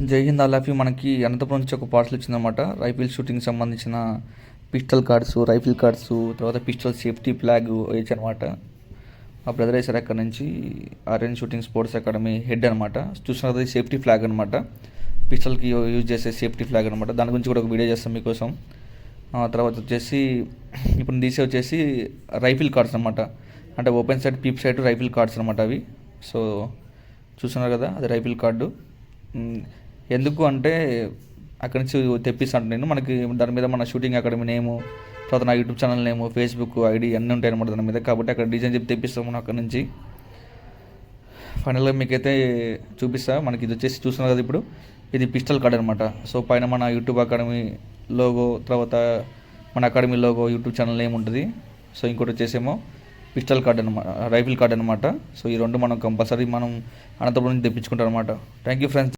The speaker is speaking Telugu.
జై హింద్ ఆల్ మనకి అనంతపురం నుంచి ఒక పార్సల్ వచ్చిందన్నమాట. రైఫిల్ షూటింగ్ సంబంధించిన పిస్టల్ కార్డ్స్, రైఫిల్ కార్డ్స్, తర్వాత పిస్టల్ సేఫ్టీ ఫ్లాగ్ వేయచ్చనమాట. ఆ బ్రదర్ వేసారు అక్కడ నుంచి. RN shooting sports academy head అనమాట. చూసినది సేఫ్టీ ఫ్లాగ్ అనమాట. పిస్టల్కి యూజ్ చేసే సేఫ్టీ ఫ్లాగ్ అనమాట. దాని గురించి కూడా ఒక వీడియో చేస్తాం మీకోసం. తర్వాత వచ్చేసి ఇప్పుడు తీసే వచ్చేసి రైఫిల్ కార్డ్స్ అనమాట. అంటే open side, peep side rifle cards అనమాట అవి. సో చూస్తున్నారు కదా, అది రైఫిల్ కార్డు. ఎందుకు అంటే అక్కడి నుంచి తెప్పిస్తాను నేను. మనకి దాని మీద మన షూటింగ్ అకాడమీ నేము, తర్వాత నా యూట్యూబ్ ఛానల్ నేము, ఫేస్బుక్ ఐడి అన్నీ ఉంటాయి అనమాట దాని మీద. కాబట్టి అక్కడ డిజైన్ చెప్పి తెప్పిస్తాము అక్కడ నుంచి. ఫైనల్గా మీకైతే చూపిస్తా. మనకి ఇది వచ్చేసి చూస్తున్నారు కదా, ఇప్పుడు ఇది పిస్టల్ కార్డ్ అనమాట. సో పైన మన యూట్యూబ్ అకాడమీ లోగో, తర్వాత మన academy logo, YouTube channel name ఉంటుంది. సో ఇంకోటి వచ్చేసేమో పిస్టల్ కార్డ్ అనమాట, రైఫిల్ కార్డ్ అనమాట. సో ఈ రెండు మనం కంపల్సరీ మనం అనంతపురం నుంచి తెప్పించుకుంటాం అనమాట. Thank you friends.